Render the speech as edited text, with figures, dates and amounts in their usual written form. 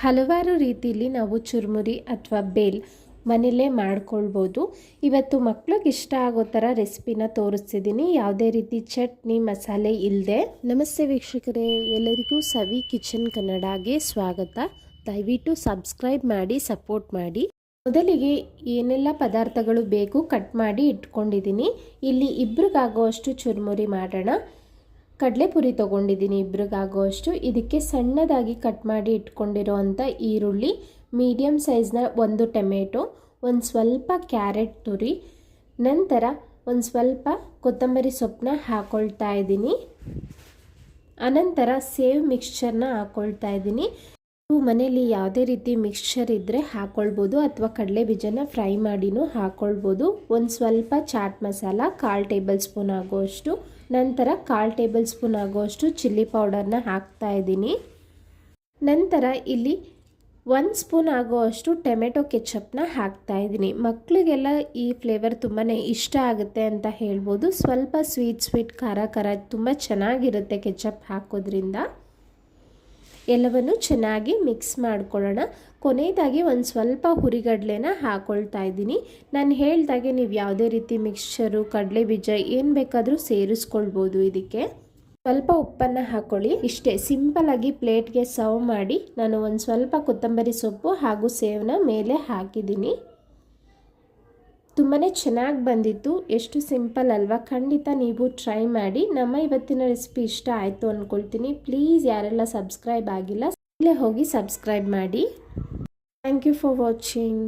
ಹಲವಾರು ರೀತಿಯಲ್ಲಿ ನಾವು ಚುರುಮುರಿ ಅಥವಾ ಬೇಲ್ ಮನೆಯಲ್ಲೇ ಮಾಡ್ಕೊಳ್ಬೋದು. ಇವತ್ತು ಮಕ್ಳಿಗೆ ಇಷ್ಟ ಆಗೋ ಥರ ರೆಸಿಪಿನ ತೋರಿಸ್ತಿದ್ದೀನಿ, ಯಾವುದೇ ರೀತಿ ಚಟ್ನಿ ಮಸಾಲೆ ಇಲ್ಲದೆ. ನಮಸ್ತೆ ವೀಕ್ಷಕರೇ, ಎಲ್ಲರಿಗೂ ಸವಿ ಕಿಚನ್ ಕನ್ನಡಗೆ ಸ್ವಾಗತ. ದಯವಿಟ್ಟು ಸಬ್ಸ್ಕ್ರೈಬ್ ಮಾಡಿ, ಸಪೋರ್ಟ್ ಮಾಡಿ. ಮೊದಲಿಗೆ ಏನೆಲ್ಲ ಪದಾರ್ಥಗಳು ಬೇಕು ಕಟ್ ಮಾಡಿ ಇಟ್ಕೊಂಡಿದ್ದೀನಿ. ಇಲ್ಲಿ ಇಬ್ರಿಗಾಗುವಷ್ಟು ಚುರುಮುರಿ ಮಾಡೋಣ. ಕಡಲೆಪುರಿ ತೊಗೊಂಡಿದ್ದೀನಿ ಇಬ್ರಿಗಾಗುವಷ್ಟು. ಇದಕ್ಕೆ ಸಣ್ಣದಾಗಿ ಕಟ್ ಮಾಡಿ ಇಟ್ಕೊಂಡಿರೋ ಅಂಥ ಈರುಳ್ಳಿ, ಮೀಡಿಯಮ್ ಸೈಜ್ನ ಒಂದು ಟೊಮೆಟೊ, ಒಂದು ಸ್ವಲ್ಪ ಕ್ಯಾರೆಟ್ ತುರಿ, ನಂತರ ಒಂದು ಸ್ವಲ್ಪ ಕೊತ್ತಂಬರಿ ಸೊಪ್ಪನ್ನ ಹಾಕ್ಕೊಳ್ತಾ ಇದ್ದೀನಿ. ಅನಂತರ ಸೇವ್ ಮಿಕ್ಸ್ಚರ್ನ ಹಾಕ್ಕೊಳ್ತಾ ಇದ್ದೀನಿ. ಮನೆಯಲ್ಲಿ ಯಾವುದೇ ರೀತಿ ಮಿಕ್ಸ್ಚರ್ ಇದ್ದರೆ ಹಾಕ್ಕೊಳ್ಬೋದು ಅಥವಾ ಕಡಲೆ ಬೀಜನ ಫ್ರೈ ಮಾಡಿನೂ ಹಾಕ್ಕೊಳ್ಬೋದು. ಒಂದು ಸ್ವಲ್ಪ ಚಾಟ್ ಮಸಾಲ 1/4 ಟೇಬಲ್ ಸ್ಪೂನ್ ಆಗುವಷ್ಟು, ನಂತರ 1/4 ಟೇಬಲ್ ಸ್ಪೂನ್ ಆಗುವಷ್ಟು ಚಿಲ್ಲಿ ಪೌಡರ್ನ ಹಾಕ್ತಾ ಇದ್ದೀನಿ. ನಂತರ ಇಲ್ಲಿ 1 ಸ್ಪೂನ್ ಆಗುವಷ್ಟು ಟೊಮೆಟೊ ಕೆಚಪ್ನ ಹಾಕ್ತಾ ಇದ್ದೀನಿ. ಮಕ್ಕಳಿಗೆಲ್ಲ ಈ ಫ್ಲೇವರ್ ತುಂಬಾ ಇಷ್ಟ ಆಗುತ್ತೆ ಅಂತ ಹೇಳ್ಬೋದು. ಸ್ವಲ್ಪ ಸ್ವೀಟ್ ಖಾರ ತುಂಬ ಚೆನ್ನಾಗಿರುತ್ತೆ ಕೆಚಪ್ ಹಾಕೋದ್ರಿಂದ. ಎಲ್ಲವನ್ನು ಚೆನ್ನಾಗಿ ಮಿಕ್ಸ್ ಮಾಡ್ಕೊಳ್ಳೋಣ. ಕೊನೆಯದಾಗಿ ಒಂದು ಸ್ವಲ್ಪ ಹುರಿಗಡಲೆನ ಹಾಕ್ಕೊಳ್ತಾ ಇದ್ದೀನಿ. ನಾನು ಹೇಳ್ದಾಗೆ ನೀವು ಯಾವುದೇ ರೀತಿ ಮಿಕ್ಸ್ಚರು, ಕಡಲೆ ಬೀಜ ಏನು ಬೇಕಾದರೂ ಸೇರಿಸ್ಕೊಳ್ಬೋದು. ಇದಕ್ಕೆ ಸ್ವಲ್ಪ ಉಪ್ಪನ್ನು ಹಾಕ್ಕೊಳ್ಳಿ. ಇಷ್ಟೇ ಸಿಂಪಲ್ಲಾಗಿ ಪ್ಲೇಟ್ಗೆ ಸರ್ವ್ ಮಾಡಿ ನಾನು ಒಂದು ಸ್ವಲ್ಪ ಕೊತ್ತಂಬರಿ ಸೊಪ್ಪು ಹಾಗೂ ಸೇವನ್ನ ಮೇಲೆ ಹಾಕಿದ್ದೀನಿ. ತುಂಬಾ ಚೆನ್ನಾಗಿ ಬಂದಿತ್ತು. ಎಷ್ಟು ಸಿಂಪಲ್ ಅಲ್ವಾ? ಖಂಡಿತ ನೀವು ಟ್ರೈ ಮಾಡಿ. ನಮ್ಮ ಇವತ್ತಿನ ರೆಸಿಪಿ ಇಷ್ಟ ಆಯಿತು ಅಂದ್ಕೊಳ್ತೀನಿ. ಪ್ಲೀಸ್ ಯಾರೆಲ್ಲ ಸಬ್ಸ್ಕ್ರೈಬ್ ಆಗಿಲ್ಲ ಇಲ್ಲೇ ಹೋಗಿ ಸಬ್ಸ್ಕ್ರೈಬ್ ಮಾಡಿ. Thank you for watching.